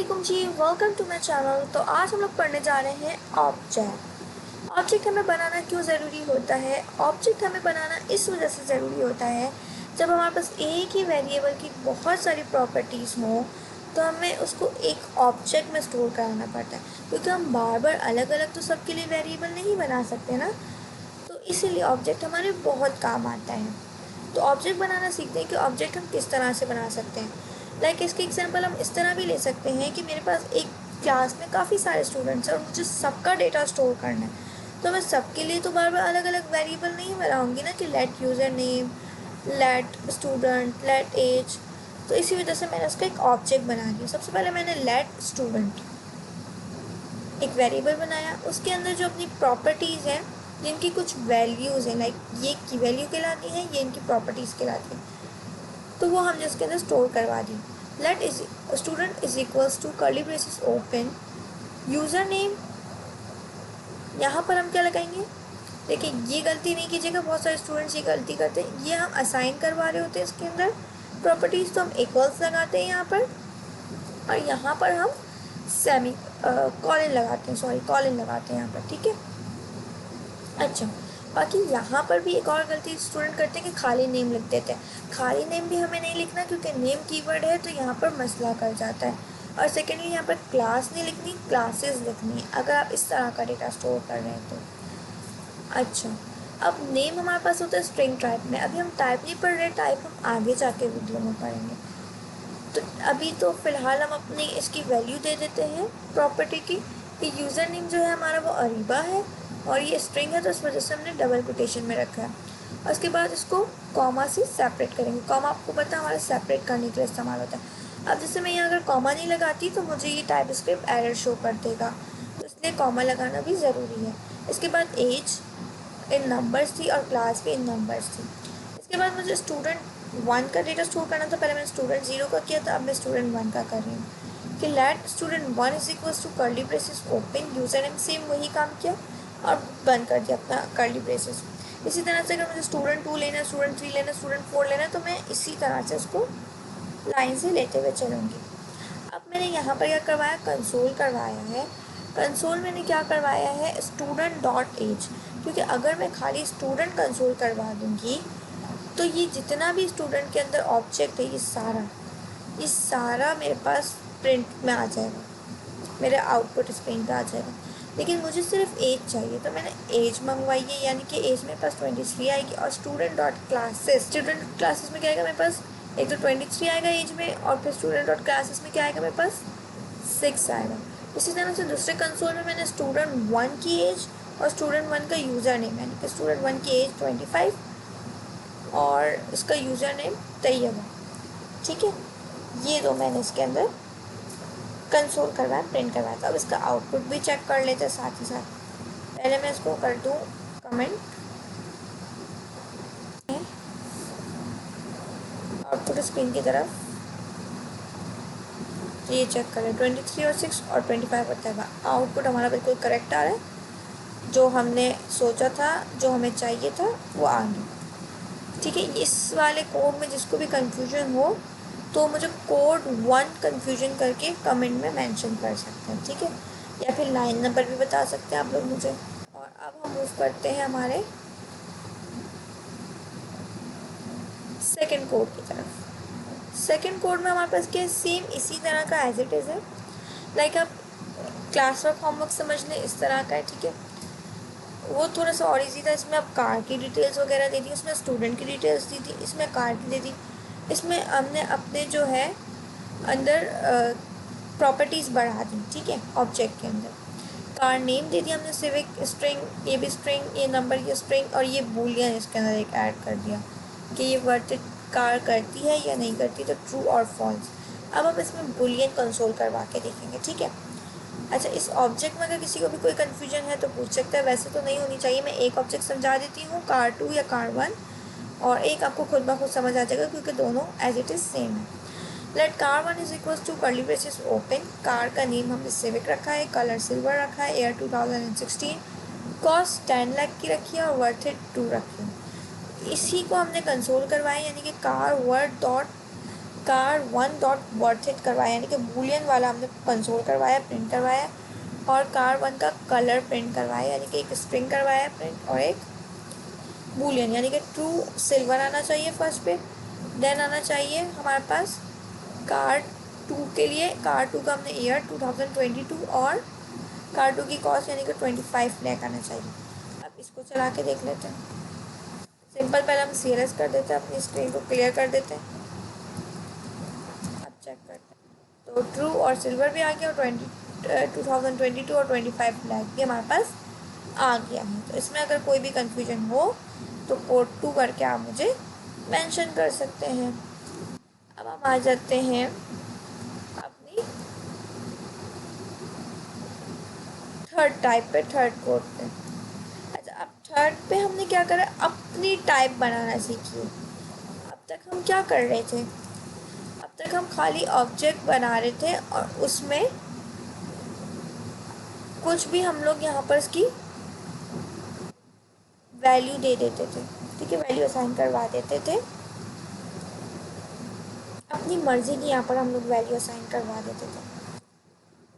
वालेकुम जी, welcome to my channel. तो आज हम लोग पढ़ने जा रहे हैं ऑब्जेक्ट। ऑब्जेक्ट हमें बनाना क्यों ज़रूरी होता है? ऑब्जेक्ट हमें बनाना इस वजह से ज़रूरी होता है जब हमारे पास एक ही वेरिएबल की बहुत सारी प्रॉपर्टीज़ हों तो हमें उसको एक ऑब्जेक्ट में स्टोर कराना पड़ता है, क्योंकि हम बार बार अलग अलग तो सबके लिए वेरिएबल नहीं बना सकते ना। तो इसीलिए ऑब्जेक्ट हमारे बहुत काम आता है। तो ऑब्जेक्ट बनाना सीखते हैं कि ऑब्जेक्ट हम किस तरह से बना सकते हैं। इसके एग्जांपल हम इस तरह भी ले सकते हैं कि मेरे पास एक क्लास में काफ़ी सारे स्टूडेंट्स हैं और मुझे सबका डेटा स्टोर करना है। तो मैं सबके लिए तो बार बार अलग अलग वेरिएबल नहीं बनाऊंगी ना, कि let user name, let student, let age. तो इसी वजह से मैंने उसका एक ऑब्जेक्ट बना दिया। सबसे पहले मैंने लेट स्टूडेंट एक वेरिएबल बनाया, उसके अंदर जो अपनी प्रॉपर्टीज़ हैं, जिनकी कुछ वैल्यूज़ हैं, ये की वैल्यू कहलाती है, ये इनकी प्रॉपर्टीज़ कहलाती है, तो वो हमने उसके अंदर स्टोर करवा दी। Let's student is equals to curly braces open user name. यहाँ पर हम क्या लगाएंगे? देखिए, ये गलती नहीं कीजिएगा, बहुत सारे स्टूडेंट्स ये गलती करते हैं। ये हम असाइन करवा रहे होते हैं इसके अंदर प्रॉपर्टीज़, तो हम इक्वल्स लगाते हैं यहाँ पर, और यहाँ पर हम सेमी कॉलन लगाते हैं, कॉलन लगाते हैं यहाँ पर, ठीक है। अच्छा, बाकी यहाँ पर भी एक और गलती स्टूडेंट करते हैं कि खाली नेम लिख देते हैं। खाली नेम भी हमें नहीं लिखना, क्योंकि नेम कीवर्ड है तो यहाँ पर मसला कर जाता है। और सेकेंडली यहाँ पर क्लास नहीं लिखनी, क्लासेस लिखनी है अगर आप इस तरह का डेटा स्टोर कर रहे हैं तो। अच्छा, अब नेम हमारे पास होता है स्ट्रिंग टाइप में। अभी हम टाइप नहीं पढ़ रहे, टाइप हम आगे जाके वीडियो में पढ़ेंगे। तो अभी तो फ़िलहाल हम अपनी इसकी वैल्यू दे देते हैं प्रॉपर्टी की, कि यूज़र नेम जो है हमारा वो अरीबा है और ये स्ट्रिंग है, तो इस वजह से हमने डबल कोटेशन में रखा है। और उसके बाद इसको कॉमा से सेपरेट करेंगे। कॉमा आपको पता है हमारा सेपरेट करने के लिए इस्तेमाल होता है। अब जैसे मैं यहाँ अगर कॉमा नहीं लगाती तो मुझे ये टाइप स्क्रिप्ट एरर शो कर देगा, तो इसलिए कॉमा लगाना भी ज़रूरी है। इसके बाद एज इन नंबर्स थी और क्लास भी इन नंबर्स थी। इसके बाद मुझे स्टूडेंट 1 का डेटा स्टोर करना था। पहले मैंने स्टूडेंट 0 का किया था, अब मैं स्टूडेंट 1 का कर रही हूँ कि let student 1 is equals to curly braces open user name, same वही काम किया और बंद कर दिया अपना कर्ली ब्रेसेस। इसी तरह से अगर मुझे स्टूडेंट 2 लेना है, स्टूडेंट 3 लेना है, स्टूडेंट 4 लेना है, तो मैं इसी तरह से उसको लाइन से लेते हुए चलूँगी। अब मैंने यहाँ पर क्या करवाया, कंसोल करवाया है। कंसोल मैंने क्या करवाया है, स्टूडेंट डॉट एज, क्योंकि अगर मैं खाली स्टूडेंट कंसोल करवा दूँगी तो ये जितना भी स्टूडेंट के अंदर ऑब्जेक्ट है, ये सारा मेरे पास प्रिंट में आ जाएगा, मेरे आउटपुट स्क्रीन पे आ जाएगा। लेकिन मुझे सिर्फ एज चाहिए, तो मैंने एज मंगवाई है, यानी कि एज मेरे पास 23 आएगी। और स्टूडेंट क्लासेस में क्या आएगा मेरे पास, एक तो 23 आएगा एज में, और फिर स्टूडेंट डॉट क्लासेस में क्या आएगा मेरे पास, 6 आएगा। इसी तरह से दूसरे कंसोल में मैंने स्टूडेंट 1 की एज और स्टूडेंट 1 का यूज़र नेम, यानी कि स्टूडेंट 1 की एज 25 और इसका यूज़र नेम तैयब है, ठीक है। ये दो मैंने इसके अंदर कंसोल करवाया, प्रिंट करवाया था। अब इसका आउटपुट भी चेक कर लेते हैं साथ ही साथ। पहले मैं इसको कर दूँ कमेंट, आउटपुट स्क्रीन की तरफ, तो ये चेक करें 23 और 6 और 25 होता है। आउटपुट हमारा बिल्कुल करेक्ट आ रहा है, जो हमने सोचा था, जो हमें चाहिए था वो आ गया, ठीक है। इस वाले कोड में जिसको भी कन्फ्यूजन हो तो मुझे कोड 1 कन्फ्यूजन करके कमेंट में मेंशन कर सकते हैं, ठीक है, या फिर लाइन नंबर भी बता सकते हैं आप लोग मुझे। और अब हम मूव करते हैं हमारे सेकंड कोड की तरफ। सेकंड कोड में हमारे पास क्या है, सेम इसी तरह का एज इट इज़ है। आप क्लास वर्क होमवर्क समझ लें, इस तरह का है, ठीक है। वो थोड़ा सा और इजी था, इसमें आप कार की डिटेल्स वगैरह दे दी, उसमें स्टूडेंट की डिटेल्स दी थी, इसमें कार की दे दी। इसमें हमने अपने जो है अंदर प्रॉपर्टीज़ बढ़ा दी, ठीक है, ऑब्जेक्ट के अंदर। कार नेम दे दिया हमने, सिविक स्ट्रिंग, ये भी स्ट्रिंग, ये नंबर, ये स्ट्रिंग, और ये बूलियन इसके अंदर एक ऐड कर दिया कि ये वर्थ कार करती है या नहीं करती, तो ट्रू और फॉल्स। अब हम इसमें बूलियन कंसोल करवा के देखेंगे, ठीक है। अच्छा, इस ऑब्जेक्ट में अगर किसी को भी कोई कन्फ्यूजन है तो पूछ सकता है, वैसे तो नहीं होनी चाहिए। मैं एक ऑब्जेक्ट समझा देती हूँ, कार 2 या कार 1, और एक आपको खुद ब खुद समझ आ जाएगा, क्योंकि दोनों एज इट इज़ सेम है। Let car 1 is equals to curly braces open, car का नेम हमने सिविक रखा है, कलर सिल्वर रखा है, ईयर 2016, कॉस्ट 10 लाख की रखी है और वर्थ इट 2 रखी है। इसी को हमने कंसोल करवाया, यानी कि car word dot car one dot worth it करवाया, यानी कि बूलियन वाला हमने कंसोल करवाया, प्रिंट करवाया, और कार वन का कलर प्रिंट करवाया, यानी कि एक स्ट्रिंग करवाया प्रिंट और एक बूलियन, यानी कि ट्रू सिल्वर आना चाहिए फर्स्ट पे। देन आना चाहिए हमारे पास कार टू के लिए, कार टू का हमने ईयर 2022 और कार टू की कॉस्ट यानी कि 25 लाख आना चाहिए। अब इसको चला के देख लेते हैं। सिंपल, पहले हम CLS कर देते हैं, अपनी स्क्रीन को क्लियर कर देते हैं। अब चेक करते हैं, तो ट्रू और सिल्वर भी आ गया और 2022 और 25 लाख भी हमारे पास आ गया है। तो इसमें अगर कोई भी कंफ्यूजन हो तो कोड 2 करके आप मुझे मेंशन कर सकते हैं। अब हम आ जाते हैं अपनी थर्ड टाइप पे, थर्ड कोड पे। अच्छा, अब थर्ड पे हमने क्या करा, अपनी टाइप बनाना सीखी। अब तक हम क्या कर रहे थे, अब तक हम खाली ऑब्जेक्ट बना रहे थे और उसमें कुछ भी हम लोग यहाँ पर इसकी वैल्यू दे देते थे, ठीक है, वैल्यू असाइन करवा देते थे, अपनी मर्ज़ी की यहाँ पर हम लोग वैल्यू असाइन करवा देते थे।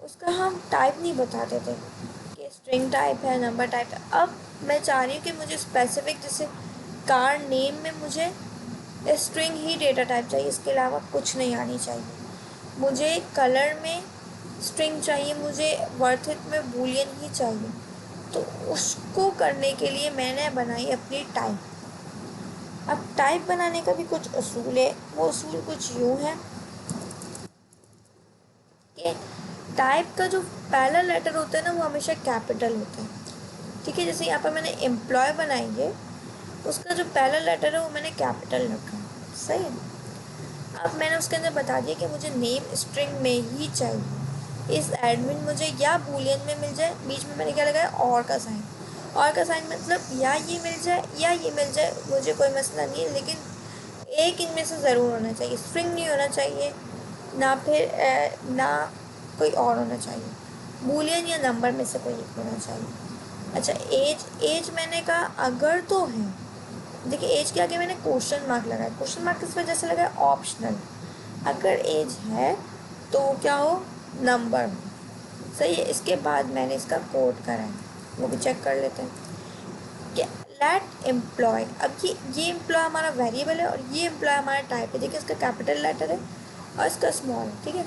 उसका हम टाइप नहीं बताते थे कि स्ट्रिंग टाइप है, नंबर टाइप है। अब मैं चाह रही हूँ कि मुझे स्पेसिफिक, जैसे कार नेम में मुझे स्ट्रिंग ही डेटा टाइप चाहिए, इसके अलावा कुछ नहीं आनी चाहिए। मुझे कलर में स्ट्रिंग चाहिए, मुझे वर्थ इट में बूलियन ही चाहिए। तो उसको करने के लिए मैंने बनाई अपनी टाइप। अब टाइप बनाने का भी कुछ असूल है, वो असूल कुछ यूँ है कि टाइप का जो पहला लेटर होता है ना, वो हमेशा कैपिटल होता है, ठीक है। जैसे यहाँ पर मैंने एम्प्लॉय बनाएंगे, उसका जो पहला लेटर है वो मैंने कैपिटल रखा है, सही है। अब मैंने उसके अंदर बता दिया कि मुझे नेम स्ट्रिंग में ही चाहिए, इस एडमिन मुझे या बूलियन में मिल जाए, बीच में मैंने क्या लगाया, और का साइन। और का साइन मतलब या ये मिल जाए या ये मिल जाए, मुझे कोई मसला नहीं है, लेकिन एक इनमें से ज़रूर होना चाहिए, स्ट्रिंग नहीं होना चाहिए, ना फिर ना कोई और होना चाहिए, बूलियन या नंबर में से कोई एक होना चाहिए। अच्छा, एज मैंने कहा अगर तो है, देखिए एज के आगे मैंने क्वेश्चन मार्क लगाया, क्वेश्चन मार्क किस वजह से लगाया, ऑप्शनल। अगर एज है तो क्या हो, नंबर हो, सही है। इसके बाद मैंने इसका कोड करा है, वो भी चेक कर लेते हैं कि लेट एम्प्लॉय। अब ये एम्प्लॉय हमारा वेरिएबल है और ये एम्प्लॉय हमारा टाइप है। देखिए इसका कैपिटल लेटर है और इसका स्मॉल है, ठीक है।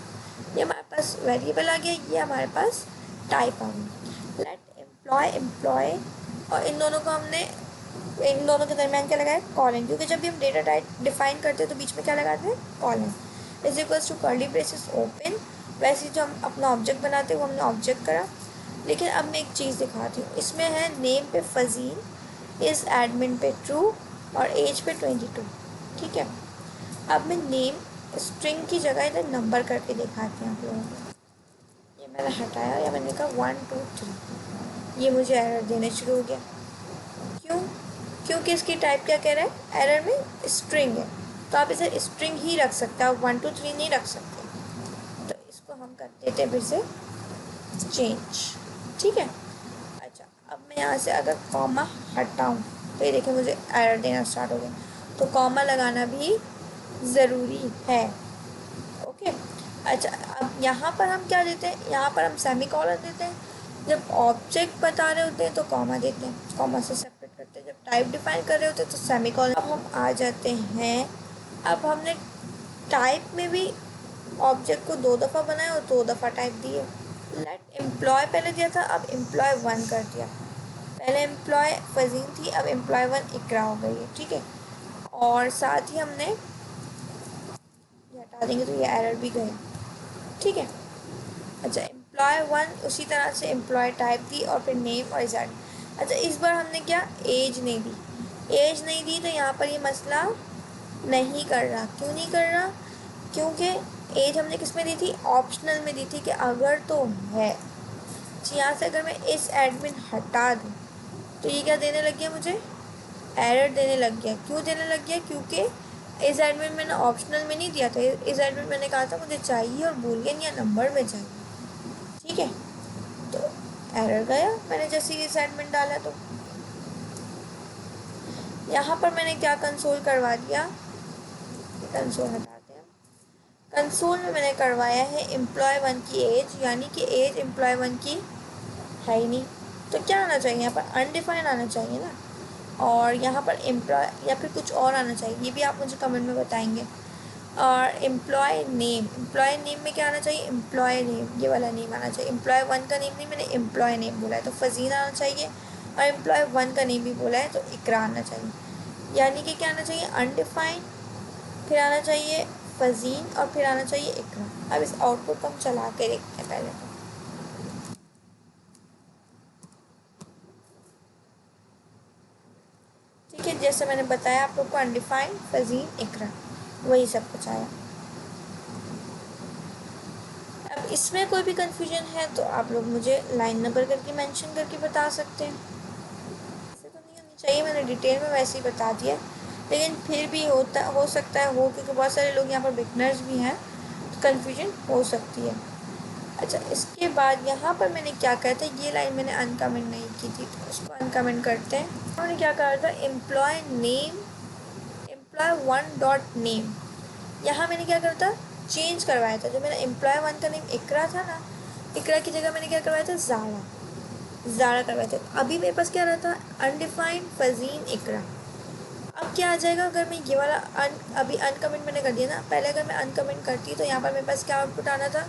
ये हमारे पास वेरिएबल आ गया, ये हमारे पास टाइप आ गया। लेट एम्प्लॉय एम्प्लॉय, और इन दोनों को हमने, इन दोनों के दरमियान क्या लगाया, कॉलन, क्योंकि जब भी हम डेटा टाइप डिफाइन करते हैं तो बीच में क्या लगाते हैं, colon. Is equals to curly braces open. वैसे जो हम अपना ऑब्जेक्ट बनाते हैं वो हमने ऑब्जेक्ट करा। लेकिन अब मैं एक चीज़ दिखाती हूँ, इसमें है नेम पे फजील, इस एडमिन पे ट्रू और एज पे 22, ठीक है। अब मैं नेम स्ट्रिंग की जगह इधर नंबर करके दिखाती हूँ आप लोगों को। ये मैंने हटाया या मैंने कहा 1 2 3, ये मुझे एरर देने शुरू हो गया। क्यों, क्योंकि इसकी टाइप क्या कह रहा है, एरर में स्ट्रिंग है, तो आप इसे स्ट्रिंग ही रख सकते हैं, आप 1 2 3 नहीं रख सकते। तो इसको हम कर देते फिर से चेंज, ठीक है। अच्छा, अब मैं यहाँ से अगर कॉमा हटाऊँ तो ये देखिए मुझे एरर देना स्टार्ट हो गया, तो कॉमा लगाना भी ज़रूरी है, ओके। अच्छा, अब यहाँ पर हम क्या देते हैं, यहाँ पर हम सेमी कॉलन देते हैं। जब ऑब्जेक्ट बता रहे होते हैं तो कॉमा देते हैं, कॉमा से सेपरेट करते हैं। जब टाइप डिफाइन कर रहे होते हैं तो सेमी कॉलन। अब हम आ जाते हैं, अब हमने टाइप में भी ऑब्जेक्ट को 2 दफ़ा बनाया और 2 दफ़ा टाइप दिए। लेट एम्प्लॉय पहले दिया था, अब एम्प्लॉय 1 कर दिया। पहले एम्प्लॉय फजीन थी, अब एम्प्लॉय 1 इकरा हो गई है, ठीक है। और साथ ही हमने ये हटा देंगे तो ये एरर भी गया, ठीक है। अच्छा, एम्प्लॉय 1 उसी तरह से एम्प्लॉय टाइप दी और फिर नेम और इज़ार्ड। अच्छा, इस बार हमने क्या, एज नहीं दी, एज नहीं दी तो यहाँ पर ये मसला नहीं कर रहा। क्यों नहीं कर रहा, क्योंकि एज हमने किस में दी थी, ऑप्शनल में दी थी कि अगर तो है। यहाँ से अगर मैं इस एडमिन हटा दूँ तो ये क्या देने लग गया, मुझे एरर देने लग गया। क्यों देने लग गया, क्योंकि इस एडमिन मैंने ऑप्शनल में नहीं दिया था, इस एडमिन मैंने कहा था मुझे चाहिए और बूलियन या नंबर में चाहिए, ठीक है। तो एरर गया मैंने जैसे ही इस एडमिन डाला। तो यहाँ पर मैंने क्या कंसोल करवा दिया, कंसोल हटाते हैं, कंसोल में मैंने करवाया है एम्प्लॉय 1 की एज, यानी कि एज एम्प्लॉय 1 की है ही नहीं, तो क्या आना चाहिए यहाँ पर, अनडिफाइंड आना चाहिए ना, और यहाँ पर एम्प्लॉय या फिर कुछ और आना चाहिए, ये भी आप मुझे कमेंट में बताएंगे। और एम्प्लॉय नेम में क्या आना चाहिए, एम्प्लॉय नेम, ये वाला नेम आना चाहिए, एम्प्लॉय 1 का नेम नहीं, मैंने एम्प्लॉय नेम बोला है तो फजीन आना चाहिए, और एम्प्लॉय 1 का नेम भी बोला है तो इकरा आना चाहिए, यानी कि क्या आना चाहिए, अनडिफाइंड, फिर आना चाहिए फजीन, और फिर आना चाहिए इकरा। अब इस आउटपुट को हम चला के देखते हैं पहले तो। ठीक है, जैसे मैंने बताया आप लोग को, अनडिफाइंड, फजीन, इकरा, वही सब कुछ आया। अब इसमें कोई भी कंफ्यूजन है तो आप लोग मुझे लाइन नंबर करके मेंशन करके बता सकते हैं। ऐसे तो नहीं होनी चाहिए, मैंने डिटेल में वैसे ही बता दिया, लेकिन फिर भी हो सकता है क्योंकि बहुत सारे लोग यहाँ पर बिगनर्स भी हैं, तो कन्फ्यूजन हो सकती है। अच्छा, इसके बाद यहाँ पर मैंने क्या कहा था, ये लाइन मैंने अनकमेंट नहीं की थी तो उसको अनकमेंट करते हैं। उन्होंने क्या कहा था, employee name, employee 1 dot name, यहाँ मैंने क्या करा था, चेंज करवाया था। जो मेरा एम्प्लॉय 1 का नेम इकरा था ना, इकरा की जगह मैंने क्या करवाया था, ज़ारा करवाया था। अभी मेरे पास क्या रहा था, अनडिफाइंड, फजीन, इकरा। अब क्या आ जाएगा, अगर मैं ये वाला अभी अनकमेंट मैंने कर दिया ना, पहले अगर मैं अनकमेंट करती तो यहाँ पर मेरे पास क्या आउटपुट आना था,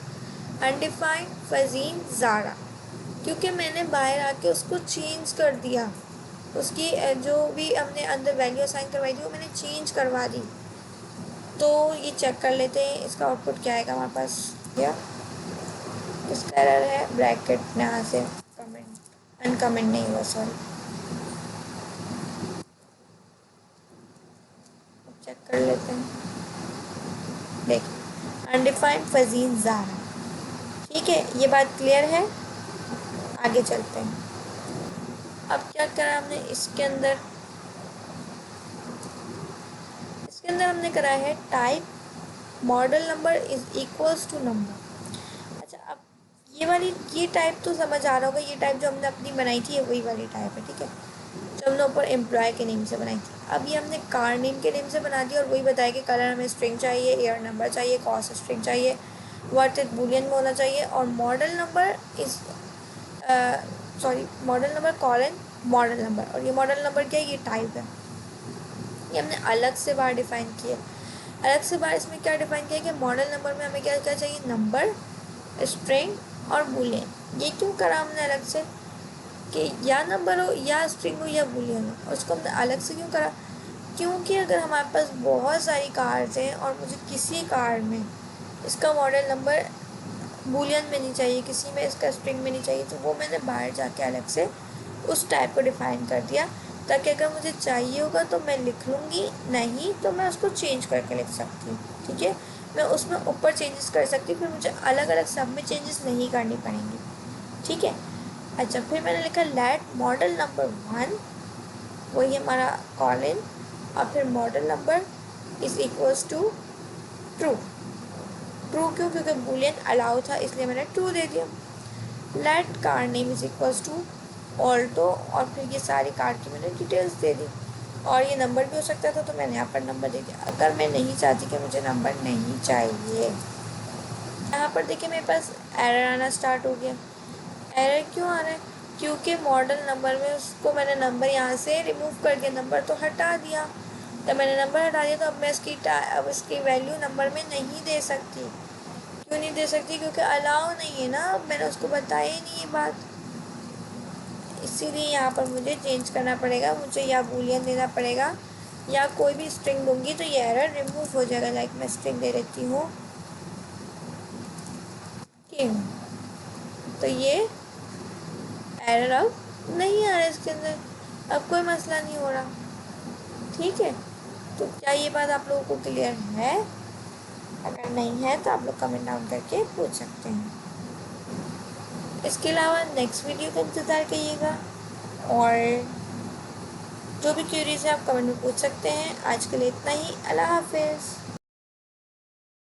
अनडिफाइंड, फजीन, ज़ारा, क्योंकि मैंने बाहर आके उसको चेंज कर दिया, उसकी जो भी हमने अंदर वैल्यू असाइन करवाई थी वो मैंने चेंज करवा दी। तो ये चेक कर लेते हैं इसका आउटपुट क्या आएगा हमारे पास। या इसका एरर है, ब्रैकेट में यहाँ से कमेंट अनकमेंट नहीं हुआ, सॉरी, चेक कर लेते हैं। देखिए, अनडिफाइंड, फजीन, ज़ारा। ठीक है, ये बात क्लियर है, आगे चलते हैं। अब क्या करा हमने इसके अंदर, हमने करा है type model number is equals to number. अच्छा, अब ये टाइप तो समझ आ रहा होगा, ये टाइप जो हमने अपनी बनाई थी वही वाली टाइप है। ठीक है, जो हमने ऊपर एम्प्लॉय के नेम से बनाई थी, अब ये हमने कार नेम के नेम से बना दिया, और वही बताया कि कलर हमें स्ट्रिंग चाहिए, ईयर नंबर चाहिए, कॉस्ट स्ट्रिंग चाहिए, वर्थ इट बूलियन में होना चाहिए, और मॉडल नंबर इस model number colon model number, और ये मॉडल नंबर क्या है, ये टाइप है, ये हमने अलग से बार डिफाइन किया। अलग से बार इसमें क्या डिफाइन किया कि मॉडल नंबर में हमें क्या क्या चाहिए, नंबर, स्ट्रिंग और बूलियन। ये क्यों करा हमने अलग से, कि या नंबर हो या स्ट्रिंग हो या बूलियन हो, उसको हमने अलग से क्यों करा, क्योंकि अगर हमारे पास बहुत सारी कार्स हैं और मुझे किसी कार में इसका मॉडल नंबर बूलियन में नहीं चाहिए, किसी में इसका स्ट्रिंग में नहीं चाहिए, तो वो मैंने बाहर जाके अलग से उस टाइप को डिफ़ाइन कर दिया, ताकि अगर मुझे चाहिए होगा तो मैं लिख लूँगी, नहीं तो मैं उसको चेंज करके लिख सकती हूँ। ठीक है, मैं उसमें ऊपर चेंजेस कर सकती हूँ, फिर मुझे अलग अलग सब में चेंजेस नहीं करनी पड़ेंगी। ठीक है, अच्छा, फिर मैंने लिखा लेट मॉडल नंबर 1, वही हमारा कॉलन, और फिर model number is equals to true. True क्यों, क्योंकि बूलियन अलाउ था इसलिए मैंने ट्रू दे दिया। Let car name is equals to Alto, और फिर ये सारी कार की मैंने डिटेल्स दे दी, और ये नंबर भी हो सकता था तो मैंने यहाँ पर नंबर दे दिया। अगर मैं नहीं चाहती कि मुझे नंबर नहीं चाहिए, यहाँ पर देखिए मेरे पास एरर आना स्टार्ट हो गया। एरर क्यों आ रहा है, क्योंकि मॉडल नंबर में उसको मैंने नंबर यहाँ से रिमूव करके नंबर तो हटा दिया, तो मैंने नंबर हटा दिया, तो अब मैं इसकी वैल्यू नंबर में नहीं दे सकती। क्यों नहीं दे सकती, क्योंकि अलाउ नहीं है ना, अब मैंने उसको बताया ही नहीं ये बात, इसीलिए यहाँ पर मुझे चेंज करना पड़ेगा, मुझे या बूलियन देना पड़ेगा या कोई भी स्ट्रिंग दूंगी तो ये एरर रिमूव हो जाएगा। लाइक मैं स्ट्रिंग दे देती हूँ किंग, तो ये एरर अब नहीं आ रहा है इसके अंदर, अब कोई मसला नहीं हो रहा। ठीक है, तो क्या ये बात आप लोगों को क्लियर है? अगर नहीं है तो आप लोग कमेंट डाउन करके पूछ सकते हैं। इसके अलावा नेक्स्ट वीडियो का इंतज़ार करिएगा, और जो भी क्यूरीज है आप कमेंट में पूछ सकते हैं। आज के लिए इतना ही, अल्लाह हाफिज़।